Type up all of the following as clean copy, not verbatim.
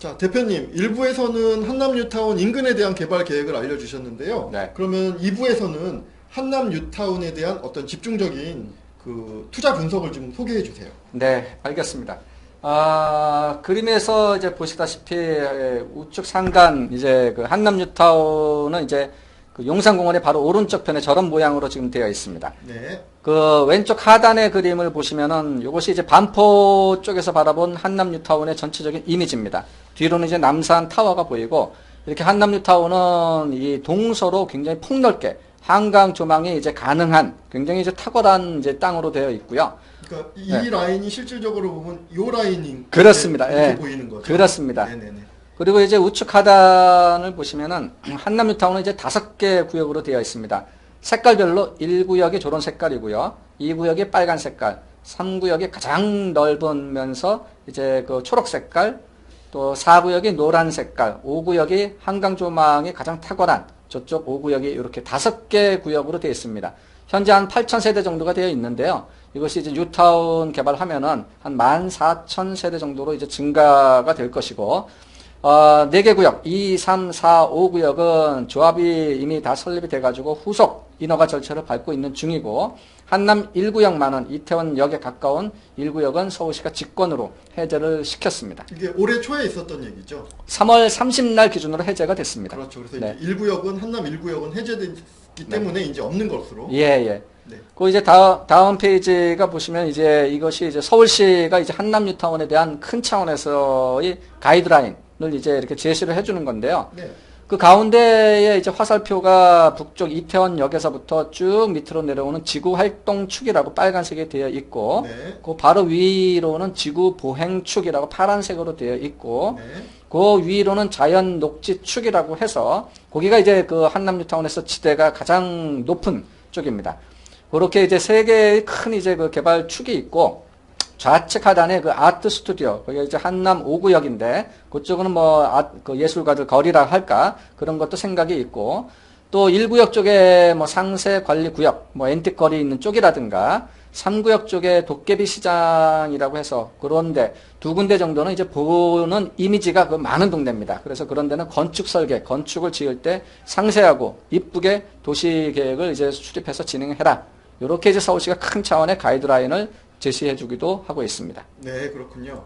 자, 대표님, 1부에서는 한남 뉴타운 인근에 대한 개발 계획을 알려주셨는데요. 네. 그러면 2부에서는 한남 뉴타운에 대한 어떤 집중적인 그 투자 분석을 좀 소개해 주세요. 네, 알겠습니다. 그림에서 이제 보시다시피 우측 상단 이제 그 한남 뉴타운은 이제 그 용산공원의 바로 오른쪽 편에 저런 모양으로 지금 되어 있습니다. 네. 그 왼쪽 하단의 그림을 보시면은 이것이 이제 반포 쪽에서 바라본 한남 뉴타운의 전체적인 이미지입니다. 뒤로는 이제 남산 타워가 보이고 이렇게 한남 뉴타운은 이 동서로 굉장히 폭넓게 한강 조망이 이제 가능한 굉장히 이제 탁월한 이제 땅으로 되어 있고요. 그러니까 이 라인이 실질적으로 보면 이 라인이 그렇습니다. 이렇게 예. 보이는 거죠. 그렇습니다. 네네네. 그리고 이제 우측 하단을 보시면은 한남 뉴타운은 이제 5개 구역으로 되어 있습니다. 색깔별로 1구역이 저런 색깔이고요. 2구역이 빨간 색깔, 3구역이 가장 넓으면서 이제 그 초록 색깔, 또 4구역이 노란 색깔, 5구역이 한강 조망이 가장 탁월한 저쪽 5구역이 이렇게 5개 구역으로 되어 있습니다. 현재 한 8,000세대 정도가 되어 있는데요. 이것이 이제 뉴타운 개발하면은 한 14,000세대 정도로 이제 증가가 될 것이고, 4개 구역, 2, 3, 4, 5구역은 조합이 이미 다 설립이 돼가지고 후속 인허가 절차를 밟고 있는 중이고, 한남 1구역만은 이태원역에 가까운 1구역은 서울시가 직권으로 해제를 시켰습니다. 이게 올해 초에 있었던 얘기죠. 3월 30날 기준으로 해제가 됐습니다. 그렇죠. 그래서 네. 이제 1구역은 한남 1구역은 해제됐기 때문에 이제 없는 것으로. 예, 예. 네. 그 이제 다음 페이지가 보시면 이제 이것이 이제 서울시가 이제 한남 뉴타운에 대한 큰 차원에서의 가이드라인을 이제 이렇게 제시를 해주는 건데요. 네. 그 가운데에 이제 화살표가 북쪽 이태원역에서부터 쭉 밑으로 내려오는 지구활동축이라고 빨간색이 되어 있고, 네. 그 바로 위로는 지구보행축이라고 파란색으로 되어 있고, 네. 그 위로는 자연녹지축이라고 해서 거기가 이제 그 한남 뉴타운에서 지대가 가장 높은 쪽입니다. 그렇게 이제 세 개의 큰 이제 그 개발축이 있고, 좌측 하단에 그 아트 스튜디오, 거기 이제 한남 5구역인데, 그쪽은 뭐, 그 예술가들 거리라 할까, 그런 것도 생각이 있고, 또 1구역 쪽에 뭐 상세 관리 구역, 뭐 앤틱 거리 있는 쪽이라든가, 3구역 쪽에 도깨비 시장이라고 해서, 그런데 2군데 정도는 이제 보는 이미지가 그 많은 동네입니다. 그래서 그런 데는 건축 설계, 건축을 지을 때 상세하고 이쁘게 도시 계획을 이제 수립해서 진행해라. 이렇게 이제 서울시가 큰 차원의 가이드라인을 제시해주기도 하고 있습니다. 네, 그렇군요.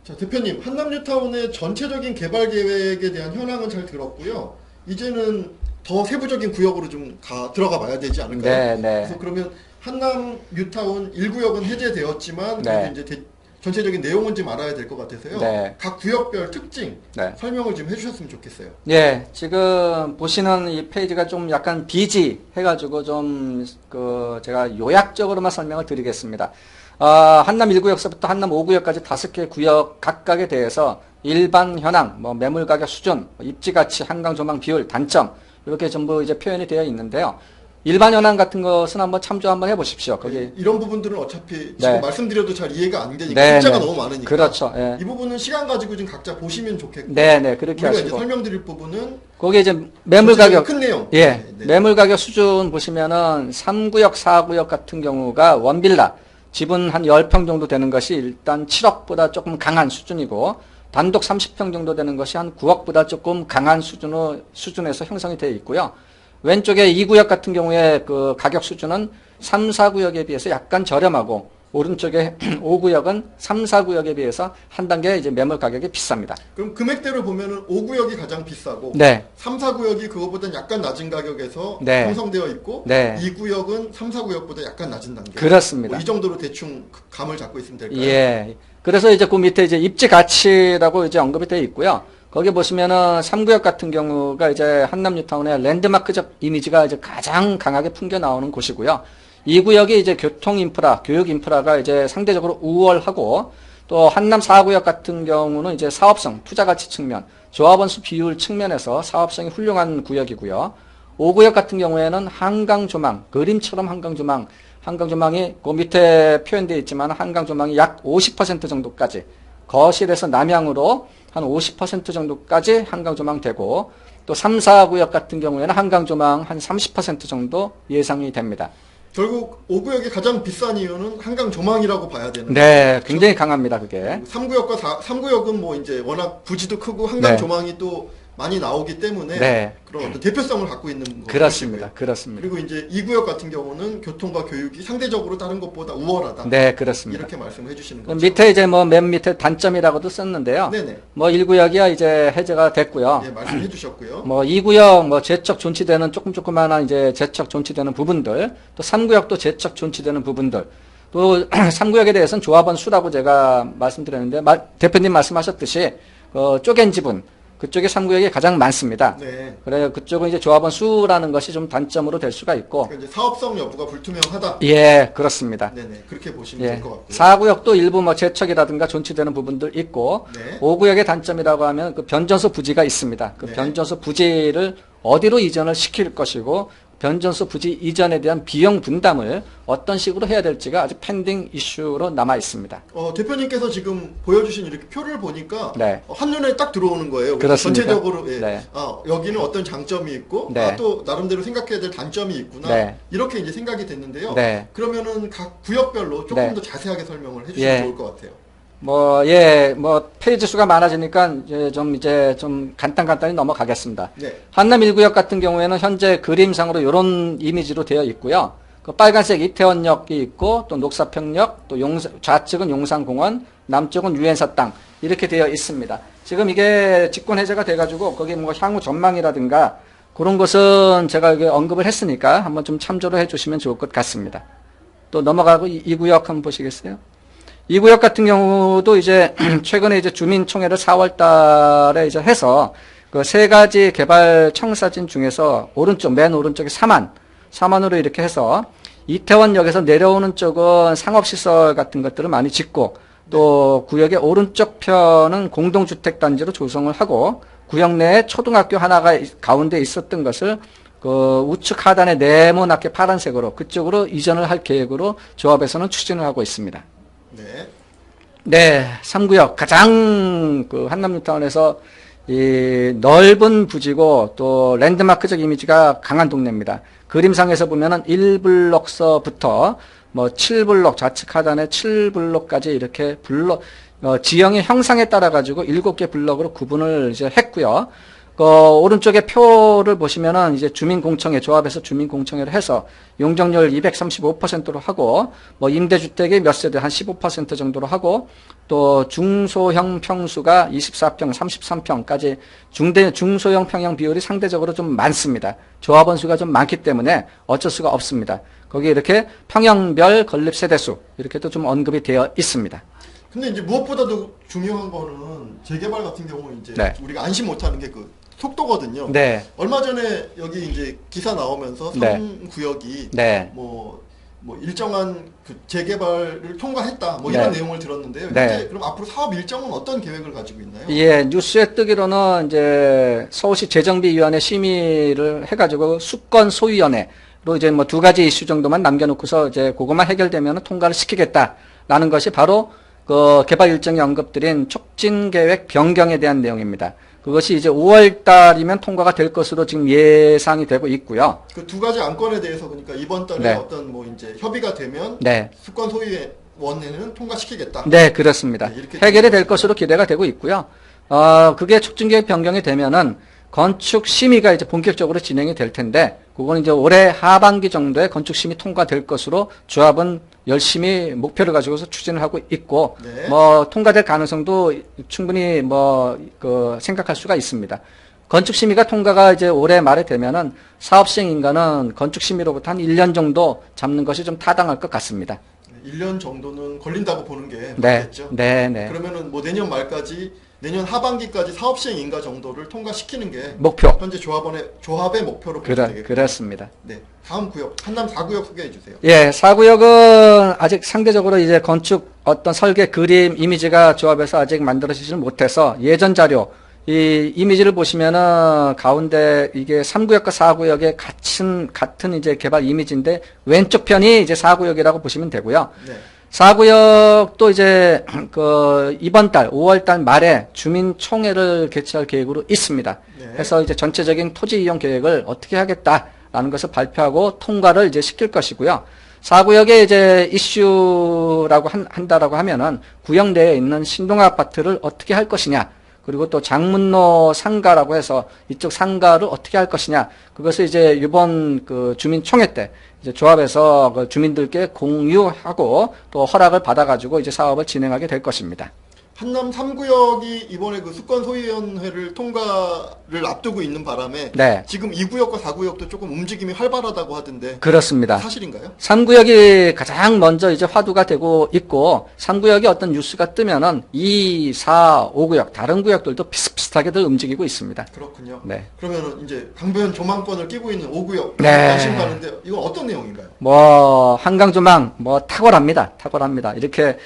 자, 대표님, 한남 뉴타운의 전체적인 개발 계획에 대한 현황은 잘 들었고요. 이제는 더 세부적인 구역으로 좀 들어가 봐야 되지 않을까요? 네, 네. 그래서 그러면 한남 뉴타운 1구역은 해제되었지만 네. 그래도 이제 전체적인 내용은 좀 알아야 될 것 같아서요. 네. 각 구역별 특징 네. 설명을 좀 해주셨으면 좋겠어요. 예, 지금 보시는 이 페이지가 좀 약간 비지 해가지고 좀 제가 요약적으로만 설명을 드리겠습니다. 한남 1구역서부터 한남 5구역까지 5개 구역 각각에 대해서 일반 현황, 뭐 매물 가격 수준, 입지 가치, 한강 조망 비율, 단점 이렇게 전부 이제 표현이 되어 있는데요. 일반 현황 같은 것은 한번 참조 한번 해보십시오. 거기 이런 부분들은 어차피 지금 네. 말씀드려도 잘 이해가 안 되니까 네, 숫자가 네. 너무 많으니까 그렇죠. 예. 이 부분은 시간 가지고 좀 각자 보시면 좋겠고 네네 그렇게 우리가 이제 하시고 설명드릴 부분은 거기 이제 매물 가격 큰 내용 예, 네, 네. 매물 가격 수준 보시면은 3구역, 4구역 같은 경우가 원빌라 집은 한 10평 정도 되는 것이 일단 7억보다 조금 강한 수준이고 단독 30평 정도 되는 것이 한 9억보다 조금 강한 수준에서 형성이 되어 있고요. 왼쪽에 2구역 같은 경우에 그 가격 수준은 3, 4구역에 비해서 약간 저렴하고 오른쪽에 5구역은 3, 4구역에 비해서 한 단계 이제 매물 가격이 비쌉니다. 그럼 금액대로 보면은 5구역이 가장 비싸고 네. 3, 4구역이 그거보다 약간 낮은 가격에서 네. 형성되어 있고 네. 2구역은 3, 4구역보다 약간 낮은 단계. 그렇습니다. 이 정도로 대충 감을 잡고 있으면 될까요? 예. 그래서 이제 그 밑에 이제 입지 가치라고 이제 언급이 되어 있고요. 거기 보시면은 3구역 같은 경우가 이제 한남 뉴타운의 랜드마크적 이미지가 이제 가장 강하게 풍겨 나오는 곳이고요. 2구역이 이제 교통 인프라, 교육 인프라가 이제 상대적으로 우월하고 또 한남 4구역 같은 경우는 이제 사업성, 투자 가치 측면, 조합원 수 비율 측면에서 사업성이 훌륭한 구역이고요. 5구역 같은 경우에는 한강 조망, 그림처럼 한강 조망이 그 밑에 표현되어 있지만 한강 조망이 약 50% 정도까지 거실에서 남향으로 한 50% 정도까지 한강 조망되고 또 3, 4구역 같은 경우에는 한강 조망 한 30% 정도 예상이 됩니다. 결국 5구역이 가장 비싼 이유는 한강 조망이라고 봐야 되는 네, 굉장히 강합니다, 그게. 3구역과 3구역은 뭐 이제 워낙 부지도 크고 한강 네. 조망이 또 많이 나오기 때문에 네. 그런 어떤 대표성을 갖고 있는 거 그렇습니다. 그렇습니다. 그리고 이제 2구역 같은 경우는 교통과 교육이 상대적으로 다른 것보다 우월하다. 네, 그렇습니다. 이렇게 말씀을 해주시는 그럼 거죠. 밑에 이제 뭐 맨 밑에 단점이라고도 썼는데요. 네네. 뭐 1구역이야 이제 해제가 됐고요. 예, 말씀해 주셨고요. 뭐 2구역 뭐 재척 존치되는 조그마한 이제 재척 존치되는 부분들, 또 3구역도 재척 존치되는 부분들, 또 3구역에 대해서는 조합원 수라고 제가 말씀드렸는데 대표님 말씀하셨듯이 쪼갠 지분 그쪽에 3구역이 가장 많습니다. 네. 그래 그쪽은 이제 조합원 수라는 것이 좀 단점으로 될 수가 있고, 그러니까 이제 사업성 여부가 불투명하다. 예, 그렇습니다. 네네. 그렇게 보시면 예, 될 것 같고요. 4구역도 일부 뭐 재척이라든가 존치되는 부분들 있고, 네. 5구역의 단점이라고 하면 그 변전소 부지가 있습니다. 그 네. 변전소 부지를 어디로 이전을 시킬 것이고, 변전소 부지 이전에 대한 비용 분담을 어떤 식으로 해야 될지가 아주 펜딩 이슈로 남아 있습니다. 대표님께서 지금 보여주신 이렇게 표를 보니까 네. 한눈에 딱 들어오는 거예요. 그렇습니까? 전체적으로 예. 네. 여기는 어떤 장점이 있고 네. 또 나름대로 생각해야 될 단점이 있구나. 네. 이렇게 이제 생각이 됐는데요. 네. 그러면은 각 구역별로 조금 네. 더 자세하게 설명을 해주시면 예. 좋을 것 같아요. 페이지 수가 많아지니까 이제 좀 간단히 넘어가겠습니다. 네. 한남 1구역 같은 경우에는 현재 그림상으로 이런 이미지로 되어 있고요. 그 빨간색 이태원역이 있고, 또 녹사평역, 또 좌측은 용산공원, 남쪽은 유엔사 땅, 이렇게 되어 있습니다. 지금 이게 직권 해제가 돼가지고, 거기 뭐 향후 전망이라든가, 그런 것은 제가 여기 언급을 했으니까 한번 좀 참조를 해주시면 좋을 것 같습니다. 또 넘어가고 2구역 한번 보시겠어요? 2구역 같은 경우도 이제 최근에 이제 주민총회를 4월 달에 이제 해서 그 세 가지 개발 청사진 중에서 맨 오른쪽에 4만으로 이렇게 해서 이태원역에서 내려오는 쪽은 상업시설 같은 것들을 많이 짓고, 또 구역의 오른쪽 편은 공동주택단지로 조성을 하고, 구역 내에 초등학교 하나가 가운데 있었던 것을 그 우측 하단에 네모나게 파란색으로 그쪽으로 이전을 할 계획으로 조합에서는 추진을 하고 있습니다. 네. 네, 3구역 가장 그 한남뉴타운에서 이 넓은 부지고 또 랜드마크적 이미지가 강한 동네입니다. 그림상에서 보면은 1블록서부터 뭐 7블록 좌측 하단에 7블록까지 이렇게 지형의 형상에 따라 가지고 7개 블록으로 구분을 이제 했고요. 오른쪽에 표를 보시면은 이제 조합에서 주민공청회를 해서 용적률 235%로 하고, 뭐 임대주택이 몇 세대 한 15% 정도로 하고, 또 중소형 평수가 24평, 33평까지 중소형 평형 비율이 상대적으로 좀 많습니다. 조합원 수가 좀 많기 때문에 어쩔 수가 없습니다. 거기 이렇게 평형별 건립 세대수 이렇게 또 좀 언급이 되어 있습니다. 근데 이제 무엇보다도 중요한 거는 재개발 같은 경우 이제 네. 우리가 안심 못하는 게 그 속도거든요. 네. 얼마 전에 여기 이제 기사 나오면서 네. 3구역이 네. 뭐 일정한 그 재개발을 통과했다 뭐 이런 네. 내용을 들었는데요. 네. 이제 그럼 앞으로 사업 일정은 어떤 계획을 가지고 있나요? 예, 뉴스에 뜨기로는 이제 서울시 재정비위원회 심의를 해가지고 수건 소위원회로 이제 뭐 2가지 이슈 정도만 남겨놓고서 이제 그것만 해결되면 통과를 시키겠다라는 것이 바로 그 개발 일정에 언급드린 촉진 계획 변경에 대한 내용입니다. 그것이 이제 5월 달이면 통과가 될 것으로 지금 예상이 되고 있고요. 그 2가지 안건에 대해서 그러니까 이번 달에 네. 어떤 뭐 이제 협의가 되면 네. 수권 소위원회는 통과시키겠다. 네, 그렇습니다. 네, 이렇게 해결이 될 것으로 기대가 되고 있고요. 그게 촉진계획 변경이 되면은 건축 심의가 이제 본격적으로 진행이 될 텐데, 그거는 이제 올해 하반기 정도에 건축 심의 통과될 것으로 조합은 열심히 목표를 가지고서 추진을 하고 있고, 네. 뭐 통과될 가능성도 충분히 생각할 수가 있습니다. 건축 심의가 통과가 이제 올해 말에 되면은 사업 시행 인가는 건축 심의로부터 한 1년 정도 잡는 것이 좀 타당할 것 같습니다. 1년 정도는 걸린다고 보는 게 네, 맞겠죠. 네. 그러면은 뭐 내년 하반기까지 사업 시행 인가 정도를 통과시키는 게 목표. 현재 조합의 목표로 보면 되겠고. 그렇습니다. 네. 다음 구역 한남 4구역 소개해 주세요. 예, 4구역은 아직 상대적으로 이제 건축 어떤 설계 그림 이미지가 조합에서 아직 만들어지지는 못해서 예전 자료 이 이미지를 보시면은 가운데 이게 3구역과 4구역의 같은 이제 개발 이미지인데 왼쪽 편이 이제 4구역이라고 보시면 되고요. 네. 4구역도 이제 이번 달 5월 달 말에 주민총회를 개최할 계획으로 있습니다. 네. 그래서 이제 전체적인 토지 이용 계획을 어떻게 하겠다. 라는 것을 발표하고 통과를 이제 시킬 것이고요. 4구역에 이제 이슈라고 한다라고 하면은 구역 내에 있는 신동 아파트를 어떻게 할 것이냐. 그리고 또 장문로 상가라고 해서 이쪽 상가를 어떻게 할 것이냐. 그것을 이제 이번 그 주민총회 때 이제 조합에서 그 주민들께 공유하고 또 허락을 받아가지고 이제 사업을 진행하게 될 것입니다. 한남 3구역이 이번에 그 수권소위원회를 통과를 앞두고 있는 바람에 네. 지금 2구역과 4구역도 조금 움직임이 활발하다고 하던데 그렇습니다. 사실인가요? 3구역이 가장 먼저 이제 화두가 되고 있고 3구역에 어떤 뉴스가 뜨면은 2, 4, 5구역 다른 구역들도 비슷비슷하게들 움직이고 있습니다. 그렇군요. 네. 그러면은 이제 강변 조망권을 끼고 있는 5구역 네. 관심 가는데 이건 어떤 내용인가요? 뭐 한강 조망 뭐 탁월합니다. 탁월합니다. 이렇게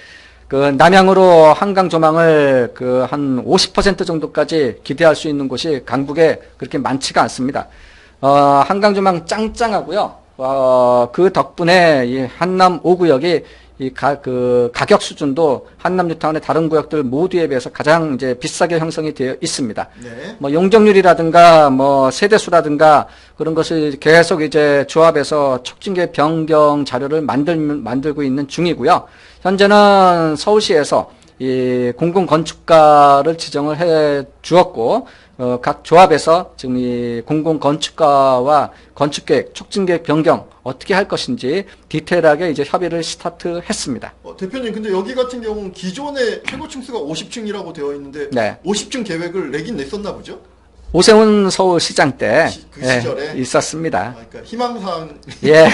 그 남향으로 한강 조망을 그 한 50% 정도까지 기대할 수 있는 곳이 강북에 그렇게 많지가 않습니다. 한강 조망 짱짱하고요. 그 덕분에 이 한남 5구역이 그 가격 수준도 한남 뉴타운의 다른 구역들 모두에 비해서 가장 이제 비싸게 형성이 되어 있습니다. 네. 뭐 용적률이라든가 뭐 세대수라든가 그런 것을 계속 이제 조합해서 촉진계 변경 자료를 만들고 있는 중이고요. 현재는 서울시에서 이 공공건축가를 지정을 해 주었고, 각 조합에서 지금 이 공공건축가와 건축계획, 촉진계획 변경 어떻게 할 것인지 디테일하게 이제 협의를 스타트했습니다. 대표님, 근데 여기 같은 경우는 기존에 최고층수가 50층이라고 되어 있는데 네. 50층 계획을 내긴 냈었나 보죠? 오세훈 서울시장 때 그 시절에? 있었습니다. 그러니까 희망사항, 예.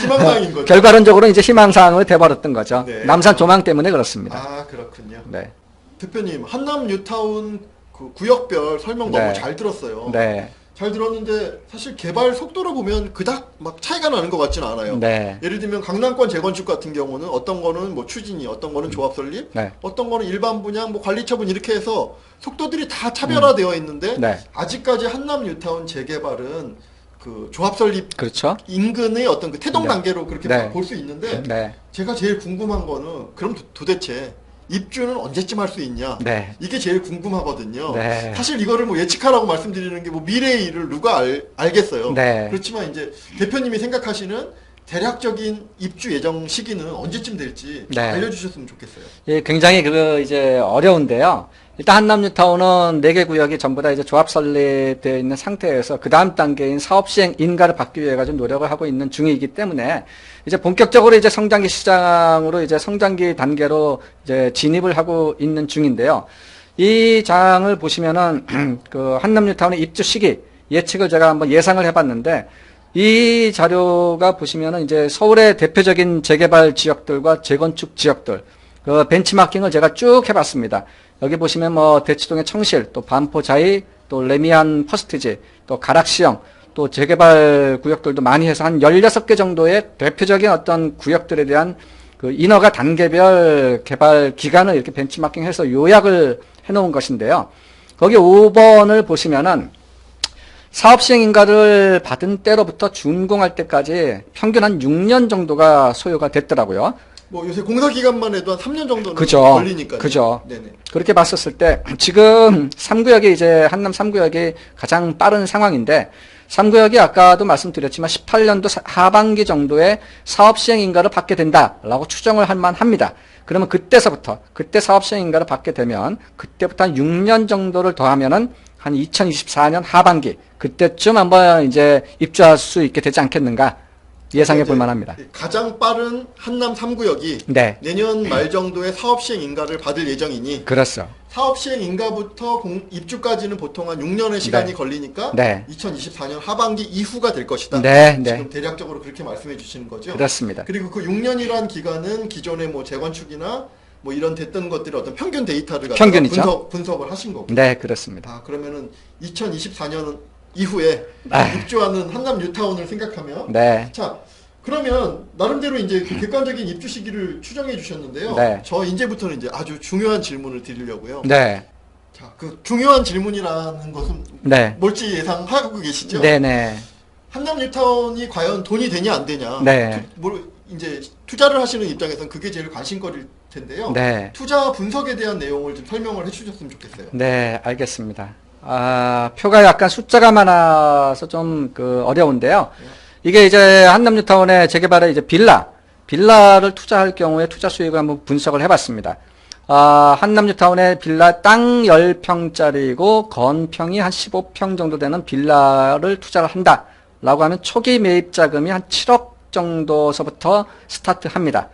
희망사항인 거죠. 결과론적으로 이제 희망사항을 돼버렸던 거죠. 네. 남산 조망 때문에 그렇습니다. 아, 그렇군요. 네. 대표님, 한남 뉴타운 그 구역별 설명 너무 네. 잘 들었어요. 네. 잘 들었는데 사실 개발 속도로 보면 그닥 막 차이가 나는 것 같지는 않아요. 네. 예를 들면 강남권 재건축 같은 경우는 어떤 거는 뭐 추진이, 어떤 거는 조합 설립, 네. 어떤 거는 일반 분양, 뭐 관리 처분 이렇게 해서 속도들이 다 차별화되어 있는데 네. 아직까지 한남 뉴타운 재개발은 그 조합 설립 그렇죠. 인근의 어떤 그 태동 네. 단계로 그렇게 네. 볼 수 있는데 네. 제가 제일 궁금한 거는 그럼 도대체 입주는 언제쯤 할 수 있냐? 네. 이게 제일 궁금하거든요. 네. 사실 이거를 뭐 예측하라고 말씀드리는 게 뭐 미래의 일을 누가 알겠어요. 네. 그렇지만 이제 대표님이 생각하시는 대략적인 입주 예정 시기는 언제쯤 될지 네. 알려주셨으면 좋겠어요. 예, 굉장히 이제 어려운데요. 일단 한남 뉴타운은 4개 구역이 전부 다 이제 조합 설립되어 있는 상태에서 그 다음 단계인 사업 시행 인가를 받기 위해 가지고 노력을 하고 있는 중이기 때문에 이제 본격적으로 이제 성장기 시장으로 이제 성장기 단계로 이제 진입을 하고 있는 중인데요. 이 장을 보시면은 그 한남 뉴타운의 입주 시기 예측을 제가 한번 예상을 해봤는데 이 자료가 보시면은 이제 서울의 대표적인 재개발 지역들과 재건축 지역들 그 벤치마킹을 제가 쭉 해봤습니다. 여기 보시면 뭐 대치동의 청실, 또 반포 자이, 또 레미안 퍼스트지, 또 가락시형, 또 재개발 구역들도 많이 해서 한 16개 정도의 대표적인 어떤 구역들에 대한 그 인허가 단계별 개발 기간을 이렇게 벤치마킹해서 요약을 해놓은 것인데요. 거기 5번을 보시면은 사업 시행 인가를 받은 때로부터 준공할 때까지 평균 한 6년 정도가 소요가 됐더라고요. 뭐 요새 공사 기간만 해도 한 3년 정도는 그죠. 걸리니까요. 그죠. 네네. 그렇게 봤었을 때 지금 3구역이 이제 한남 3구역이 가장 빠른 상황인데 3구역이 아까도 말씀드렸지만 18년도 하반기 정도에 사업 시행 인가를 받게 된다라고 추정을 할 만합니다. 그러면 그때 사업 시행 인가를 받게 되면 그때부터 한 6년 정도를 더하면은 한 2024년 하반기 그때쯤 한번 이제 입주할 수 있게 되지 않겠는가 예상해 볼 만합니다. 가장 빠른 한남 3구역이 네. 내년 말 정도에 사업 시행 인가를 받을 예정이니 그렇죠. 사업 시행 인가부터 입주까지는 보통 한 6년의 시간이 네. 걸리니까 네. 2024년 하반기 이후가 될 것이다. 네, 네. 지금 대략적으로 그렇게 말씀해 주시는 거죠. 그렇습니다. 그리고 그 6년이란 기간은 기존의 뭐 재건축이나 뭐 이런 됐던 것들의 어떤 평균 데이터를 갖다가 평균이죠. 분석을 하신 거고. 네, 그렇습니다. 아, 그러면은 2024년 이후에 입주하는 한남 뉴타운을 생각하면 네. 자, 그러면 나름대로 이제 그 객관적인 입주 시기를 추정해 주셨는데요. 네. 저 이제부터는 이제 아주 중요한 질문을 드리려고요. 네. 자, 그 중요한 질문이라는 것은 네. 뭘지 예상하고 계시죠? 네네. 한남 뉴타운이 과연 돈이 되냐 안 되냐? 네. 이제 투자를 하시는 입장에서는 그게 제일 관심거리일 텐데요. 네. 투자 분석에 대한 내용을 좀 설명을 해주셨으면 좋겠어요. 네, 알겠습니다. 표가 약간 숫자가 많아서 좀 어려운데요. 이게 이제 한남뉴타운의 재개발에 이제 빌라를 투자할 경우에 투자 수익을 한번 분석을 해봤습니다. 한남뉴타운의 빌라 땅 10평짜리고 건평이 한 15평 정도 되는 빌라를 투자를 한다라고 하면 초기 매입 자금이 한 7억 정도서부터 스타트합니다.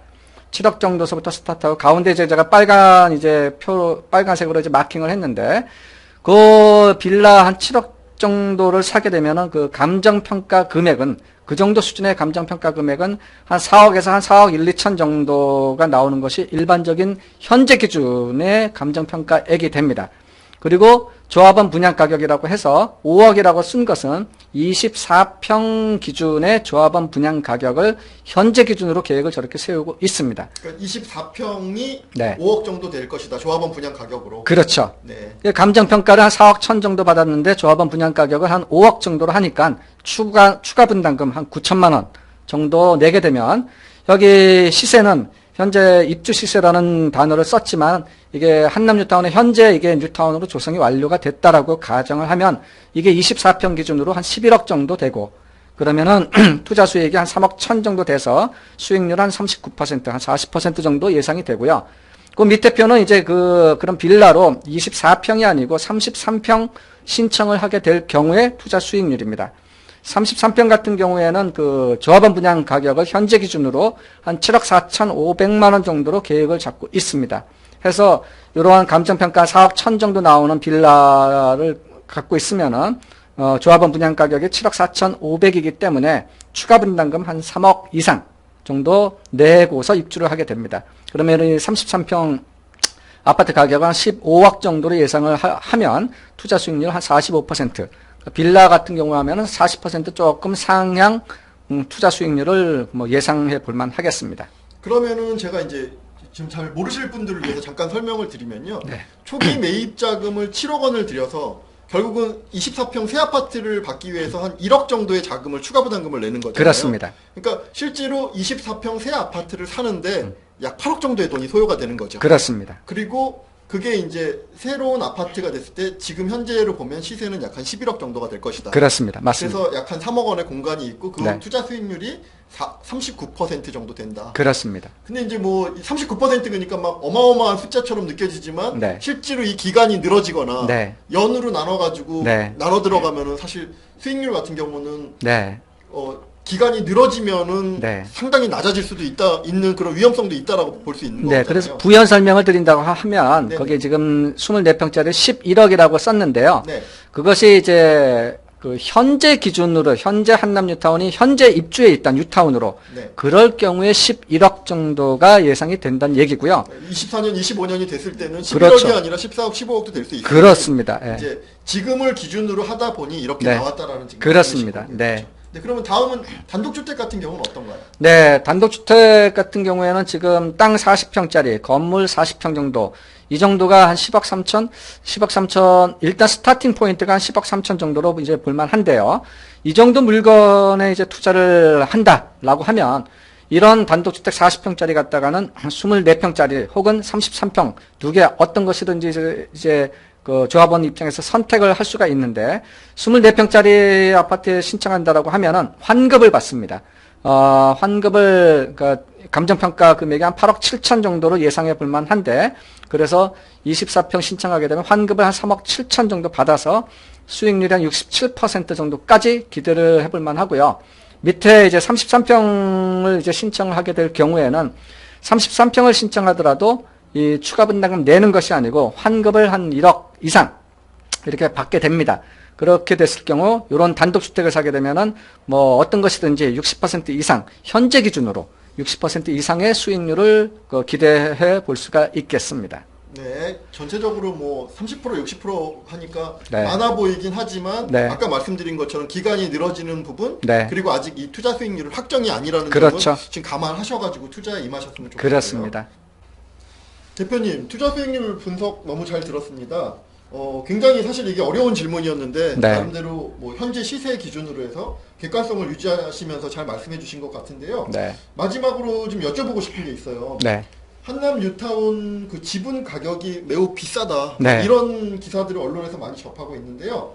7억 정도서부터 스타트하고 가운데 제가 빨간색으로 이제 마킹을 했는데 그 빌라 한 7억 정도를 사게 되면은 그 감정평가 금액은 그 정도 수준의 감정평가 금액은 한 4억에서 한 4억 1, 2천 정도가 나오는 것이 일반적인 현재 기준의 감정평가액이 됩니다. 그리고 조합원 분양가격이라고 해서 5억이라고 쓴 것은 24평 기준의 조합원 분양가격을 현재 기준으로 계획을 저렇게 세우고 있습니다. 그러니까 24평이 네. 5억 정도 될 것이다. 조합원 분양 가격으로. 그렇죠. 네. 감정평가를 한 4억 천 정도 받았는데 조합원 분양가격을 한 5억 정도로 하니까 추가 분담금 한 9천만 원 정도 내게 되면 여기 시세는 현재 입주 시세라는 단어를 썼지만 이게 한남뉴타운의 현재 이게 뉴타운으로 조성이 완료가 됐다라고 가정을 하면 이게 24평 기준으로 한 11억 정도 되고 그러면은 투자 수익이 한 3억 천 정도 돼서 수익률 한 39%, 한 40% 정도 예상이 되고요. 그 밑에 표는 이제 그런 빌라로 24평이 아니고 33평 신청을 하게 될 경우에 투자 수익률입니다. 33평 같은 경우에는 그 조합원 분양 가격을 현재 기준으로 한 7억 4,500만 원 정도로 계획을 잡고 있습니다. 해서 이러한 감정평가 4억 천 정도 나오는 빌라를 갖고 있으면은 조합원 분양 가격이 7억 4,500이기 때문에 추가 분담금 한 3억 이상 정도 내고서 입주를 하게 됩니다. 그러면 이 33평 아파트 가격은 한 15억 정도로 예상을 하면 투자 수익률 한 45%. 빌라 같은 경우 하면은 40% 조금 상향 투자 수익률을 예상해 볼 만 하겠습니다. 그러면은 제가 이제 지금 잘 모르실 분들을 위해서 잠깐 설명을 드리면요. 네. 초기 매입 자금을 7억 원을 들여서 결국은 24평 새 아파트를 받기 위해서 한 1억 정도의 자금을 추가 부담금을 내는 거잖아요. 그렇습니다. 그러니까 실제로 24평 새 아파트를 사는데 약 8억 정도의 돈이 소요가 되는 거죠. 그렇습니다. 그리고 그게 이제 새로운 아파트가 됐을 때 지금 현재로 보면 시세는 약 한 11억 정도가 될 것이다. 그렇습니다. 맞습니다. 그래서 약 한 3억 원의 공간이 있고 그 네. 투자 수익률이 39% 정도 된다. 그렇습니다. 근데 이제 뭐 39%니까 막 어마어마한 숫자처럼 느껴지지만 네. 실제로 이 기간이 늘어지거나 네. 연으로 나눠가지고 네. 나눠 들어가면은 사실 수익률 같은 경우는 네. 기간이 늘어지면은 네. 상당히 낮아질 수도 있는 그런 위험성도 있다라고 볼 수 있는 거잖아요. 네, 그래서 부연 설명을 드린다고 하면 네네. 거기에 지금 24평짜리 11억이라고 썼는데요. 네. 그것이 이제 그 현재 기준으로 현재 한남뉴타운이 현재 입주해 있던 뉴타운으로 네. 그럴 경우에 11억 정도가 예상이 된다는 얘기고요. 24년, 25년이 됐을 때는 11억이 그렇죠. 아니라 14억, 15억도 될 수 있어요. 그렇습니다. 예. 이제 지금을 기준으로 하다 보니 이렇게 네. 나왔다라는 지금 그렇습니다. 말씀이신 네. 거죠. 네, 그러면 다음은 단독주택 같은 경우는 어떤가요? 네, 단독주택 같은 경우에는 지금 땅 40평짜리, 건물 40평 정도, 이 정도가 한 10억 3천, 일단 스타팅 포인트가 한 10억 3천 정도로 이제 볼만한데요. 이 정도 물건에 이제 투자를 한다라고 하면, 이런 단독주택 40평짜리 갖다가는 24평짜리 혹은 33평 두 개 어떤 것이든지 이제 그 조합원 입장에서 선택을 할 수가 있는데 24평짜리 아파트에 신청한다라고 하면은 환급을 받습니다. 환급을 그러니까 감정평가 금액이 한 8억 7천 정도로 예상해 볼 만한데 그래서 24평 신청하게 되면 환급을 한 3억 7천 정도 받아서 수익률이 한 67% 정도까지 기대를 해볼 만하고요. 밑에 이제 33평을 이제 신청을 하게 될 경우에는 33평을 신청하더라도 이 추가 분담금 내는 것이 아니고 환급을 한 1억 이상 이렇게 받게 됩니다. 그렇게 됐을 경우 이런 단독주택을 사게 되면은 뭐 어떤 것이든지 60% 이상 현재 기준으로 60% 이상의 수익률을 기대해 볼 수가 있겠습니다. 네, 전체적으로 뭐 30% 60% 하니까 네. 많아 보이긴 하지만 네. 아까 말씀드린 것처럼 기간이 늘어지는 부분 네. 그리고 아직 이 투자 수익률은 확정이 아니라는 그렇죠. 점은 지금 감안하셔가지고 투자에 임하셨으면 좋겠어요. 그렇습니다. 대표님, 투자 수익률 분석 너무 잘 들었습니다. 굉장히 사실 이게 어려운 질문이었는데 네. 나름대로 뭐 현재 시세 기준으로 해서 객관성을 유지하시면서 잘 말씀해 주신 것 같은데요. 네. 마지막으로 좀 여쭤보고 싶은 게 있어요. 네. 한남 뉴타운 그 지분 가격이 매우 비싸다. 네. 이런 기사들을 언론에서 많이 접하고 있는데요.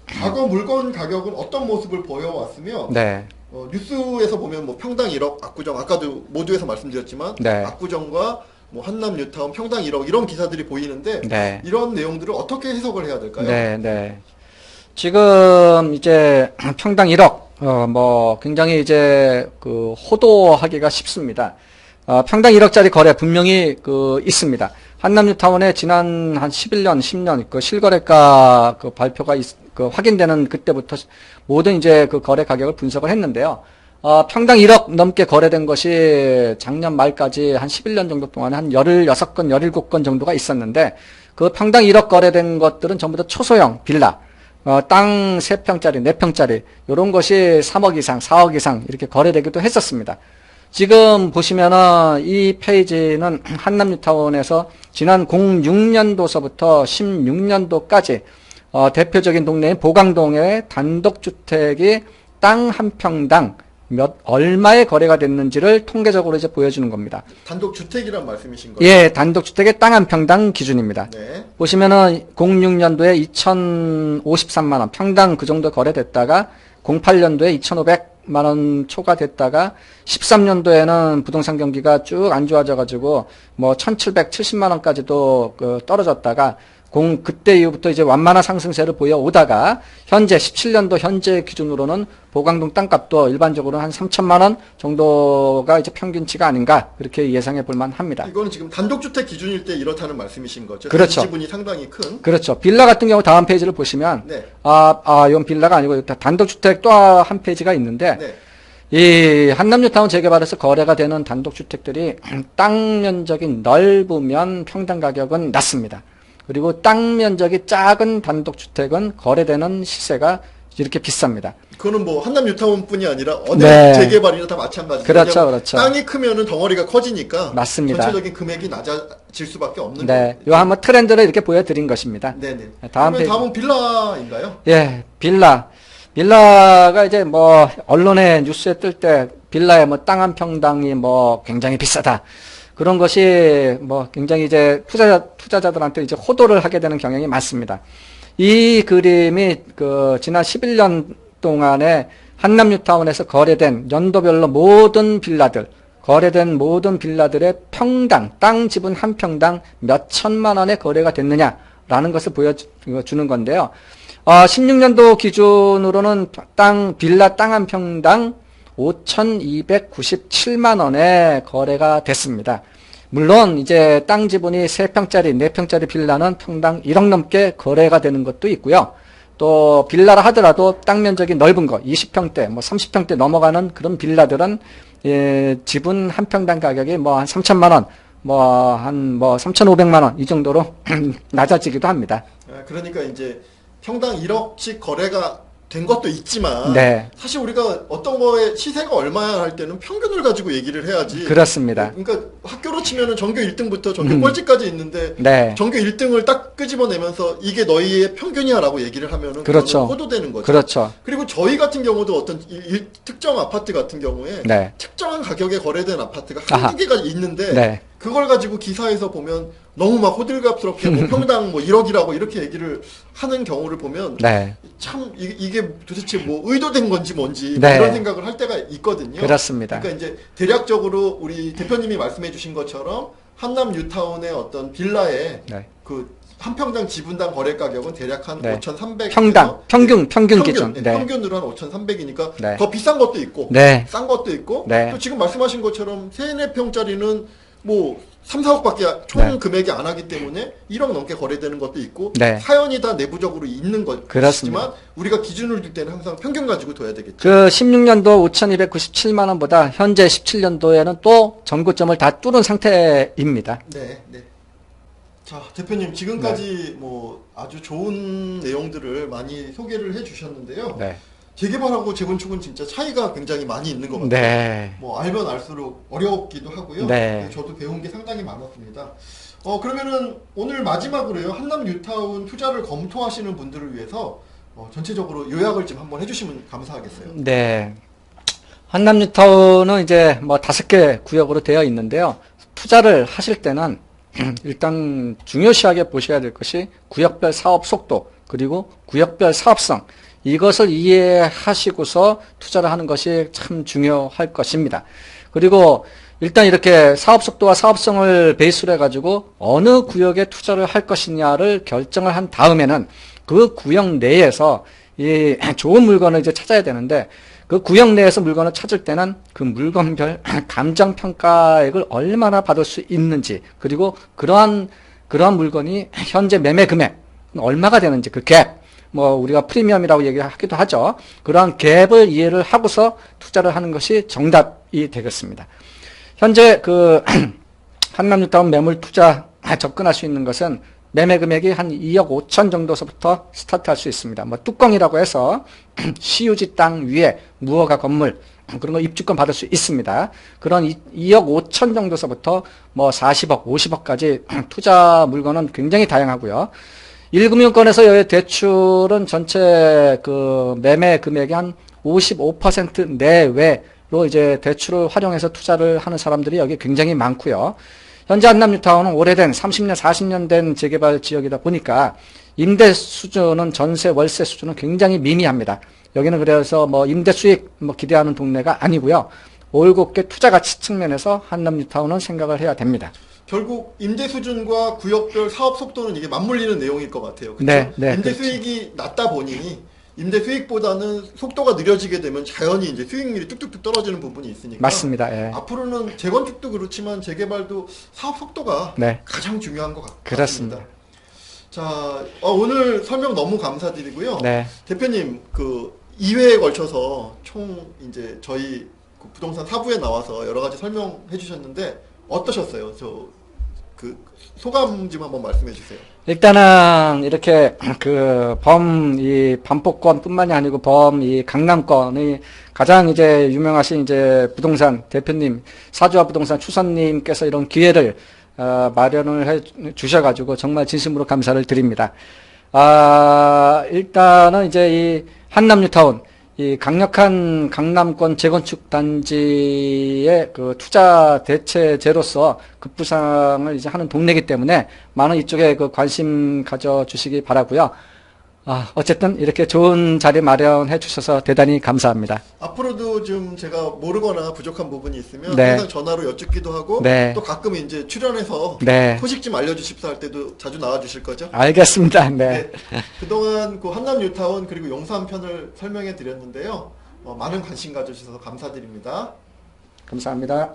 과거 물건 가격은 어떤 모습을 보여왔으며 네. 뉴스에서 보면 뭐 평당 1억, 압구정 아까도 모두에서 말씀드렸지만 네. 압구정과 뭐 한남 뉴타운 평당 1억 이런 기사들이 보이는데 네. 이런 내용들을 어떻게 해석을 해야 될까요? 네, 네. 지금 이제 평당 1억, 뭐 굉장히 이제 그 호도하기가 쉽습니다. 평당 1억짜리 거래 분명히 있습니다. 한남뉴타운에 지난 한 11년, 10년 그 실거래가 그 발표가 확인되는 그때부터 모든 이제 그 거래 가격을 분석을 했는데요. 평당 1억 넘게 거래된 것이 작년 말까지 한 11년 정도 동안에 한 16건, 17건 정도가 있었는데 그 평당 1억 거래된 것들은 전부 다 초소형 빌라, 땅 3평짜리, 4평짜리 이런 것이 3억 이상, 4억 이상 이렇게 거래되기도 했었습니다. 지금 보시면은 이 페이지는 한남뉴타운에서 지난 06년도서부터 16년도까지 대표적인 동네인 보강동의 단독주택이 땅 한 평당 얼마에 거래가 됐는지를 통계적으로 이제 보여주는 겁니다. 단독주택이란 말씀이신 거예요? 예, 단독주택의 땅 한 평당 기준입니다. 네. 보시면은 06년도에 2,053만 원 평당 그 정도 거래됐다가 08년도에 2,500만 원 초과됐다가 13년도에는 부동산 경기가 쭉 안 좋아져가지고 뭐 1,770만 원까지도 떨어졌다가 그때 이후부터 이제 완만한 상승세를 보여오다가 현재 17년도 현재 기준으로는 보강동 땅값도 일반적으로 한 3천만 원 정도가 이제 평균치가 아닌가 그렇게 예상해 볼 만합니다. 이거는 지금 단독주택 기준일 때 이렇다는 말씀이신 거죠? 그렇죠. 지분이 상당히 큰. 그렇죠. 빌라 같은 경우 다음 페이지를 보시면 네. 이건 빌라가 아니고 단독주택 또 한 페이지가 있는데 네. 이 한남뉴타운 재개발에서 거래가 되는 단독주택들이 땅 면적이 넓으면 평당 가격은 낮습니다. 그리고 땅 면적이 작은 단독주택은 거래되는 시세가 이렇게 비쌉니다. 그거는 뭐 한남 뉴타운뿐이 아니라 어느 네. 재개발이나 다 마찬가지죠. 그렇죠, 그렇죠. 땅이 크면은 덩어리가 커지니까 맞습니다. 전체적인 금액이 낮아질 수밖에 없는 네, 거죠. 요 한번 트렌드를 이렇게 보여드린 것입니다. 네네. 다음 그러면 다음은 빌라인가요? 예, 빌라가 이제 뭐 언론에 뉴스에 뜰 때 빌라에 뭐 땅 한 평당이 뭐 굉장히 비싸다. 그런 것이 뭐 굉장히 이제 투자자들한테 이제 호도를 하게 되는 경향이 많습니다. 이 그림이 지난 11년 동안에 한남뉴타운에서 거래된 연도별로 거래된 모든 빌라들의 평당, 땅 지분 한 평당 몇 천만 원의 거래가 됐느냐라는 것을 보여주는 건데요. 16년도 기준으로는 빌라 땅 한 평당 5,297만 원에 거래가 됐습니다. 물론 이제 땅 지분이 3평짜리, 4평짜리 빌라는 평당 1억 넘게 거래가 되는 것도 있고요. 또 빌라라 하더라도 땅 면적이 넓은 거, 20평대, 뭐 30평대 넘어가는 그런 빌라들은 지분 한 평당 가격이 뭐 한 3천만 원, 뭐 한 3,500만 원 이 정도로 낮아지기도 합니다. 그러니까 이제 평당 1억씩 거래가 된 것도 있지만 네. 사실 우리가 어떤 거에 시세가 얼마야 할 때는 평균을 가지고 얘기를 해야지. 그렇습니다. 그러니까 학교로 치면은 전교 1등부터 전교 꼴찌까지 있는데 네. 전교 1등을 딱 끄집어내면서 이게 너희의 평균이야라고 얘기를 하면은 그렇죠. 그거는 호도되는 거죠. 그렇죠. 그리고 저희 같은 경우도 어떤 특정 아파트 같은 경우에 네. 특정한 가격에 거래된 아파트가 아하. 한두 개가 있는데 네. 그걸 가지고 기사에서 보면 너무 막 호들갑스럽게 뭐 평당 뭐 1억이라고 이렇게 얘기를 하는 경우를 보면 네. 참 이게 도대체 뭐 의도된 건지 뭔지 네. 이런 생각을 할 때가 있거든요. 그렇습니다. 그러니까 이제 대략적으로 우리 대표님이 말씀해 주신 것처럼 한남 뉴타운의 어떤 빌라의 네. 그 한 평당 지분당 거래 가격은 대략 한 네. 5,300 평균 기준. 네. 네. 평균으로 한 5,300이니까 네. 더 비싼 것도 있고 네. 싼 것도 있고 네. 또 지금 말씀하신 것처럼 3, 4평짜리는 뭐 3, 4억밖에 총 네. 금액이 안 하기 때문에 1억 넘게 거래되는 것도 있고 네. 사연이 다 내부적으로 있는 그렇습니다. 것이지만 우리가 기준을 둘 때는 항상 평균 가지고 둬야 되겠죠. 16년도 5,297만 원보다 현재 17년도에는 또 전고점을 다 뚫은 상태입니다. 네, 네. 자, 대표님 지금까지 뭐 아주 좋은 내용들을 많이 소개를 해주셨는데요. 네. 재개발하고 재건축은 진짜 차이가 굉장히 많이 있는 것 같아요. 네. 뭐 알면 알수록 어렵기도 하고요. 네. 저도 배운 게 상당히 많았습니다. 그러면은 오늘 마지막으로요. 한남 뉴타운 투자를 검토하시는 분들을 위해서 전체적으로 요약을 좀 한번 해주시면 감사하겠어요. 네. 한남뉴타운은 이제 뭐 5개 구역으로 되어 있는데요. 투자를 하실 때는 일단 중요시하게 보셔야 될 것이 구역별 사업 속도 그리고 구역별 사업성 이것을 이해하시고서 투자를 하는 것이 참 중요할 것입니다. 그리고 일단 이렇게 사업 속도와 사업성을 베이스로 해가지고 어느 구역에 투자를 할 것이냐를 결정을 한 다음에는 그 구역 내에서 이 좋은 물건을 이제 찾아야 되는데 그 구역 내에서 물건을 찾을 때는 그 물건별 감정평가액을 얼마나 받을 수 있는지 그리고 그러한 물건이 현재 매매 금액 얼마가 되는지 그 갭, 뭐 우리가 프리미엄이라고 얘기하기도 하죠. 그러한 갭을 이해를 하고서 투자를 하는 것이 정답이 되겠습니다. 현재 그 한남뉴타운 매물 투자 접근할 수 있는 것은 매매 금액이 한 2억 5천 정도서부터 스타트할 수 있습니다. 뭐 뚜껑이라고 해서 시유지 땅 위에 무허가 건물 그런 거 입주권 받을 수 있습니다. 그런 2억 5천 정도서부터 뭐 40억, 50억까지 투자 물건은 굉장히 다양하고요. 1금융권에서 대출은 전체 그 매매 금액의 한 55% 내외로 이제 대출을 활용해서 투자를 하는 사람들이 여기 굉장히 많고요. 현재 한남뉴타운은 오래된 30년, 40년 된 재개발 지역이다 보니까 임대 수준은 전세, 월세 수준은 굉장히 미미합니다. 여기는 그래서 뭐 임대 수익 뭐 기대하는 동네가 아니고요. 올곧게 투자 가치 측면에서 한남뉴타운은 생각을 해야 됩니다. 결국 임대 수준과 구역별 사업 속도는 이게 맞물리는 내용일 것 같아요. 그렇죠? 네, 네, 임대 그렇죠. 수익이 낮다 보니 임대 수익보다는 속도가 느려지게 되면 자연히 이제 수익률이 뚝뚝뚝 떨어지는 부분이 있으니까. 맞습니다. 예. 앞으로는 재건축도 그렇지만 재개발도 사업 속도가 네. 가장 중요한 것 같습니다. 그렇습니다. 자, 오늘 설명 너무 감사드리고요. 네. 대표님, 그 2회에 걸쳐서 총 이제 저희 그 부동산 4부에 나와서 여러 가지 설명해 주셨는데 어떠셨어요? 그 소감 좀 한번 말씀해 주세요. 일단은 이렇게 그 이 반포권뿐만이 아니고 이 강남권의 가장 이제 유명하신 이제 부동산 대표님 사주와 부동산 추선님께서 이런 기회를 마련을 해 주셔가지고 정말 진심으로 감사를 드립니다. 일단은 이제 이 한남뉴타운 이 강력한 강남권 재건축 단지의 그 투자 대체제로서 급부상을 이제 하는 동네이기 때문에 많은 이쪽에 그 관심 가져 주시기 바라고요. 어쨌든 이렇게 좋은 자리 마련해 주셔서 대단히 감사합니다. 앞으로도 좀 제가 모르거나 부족한 부분이 있으면 네. 항상 전화로 여쭙기도 하고 네. 또 가끔 이제 출연해서 네. 소식 좀 알려주십사 할 때도 자주 나와 주실 거죠? 알겠습니다. 네. 그동안 그 한남뉴타운 그리고 용산 편을 설명해 드렸는데요. 많은 관심 가져주셔서 감사드립니다. 감사합니다.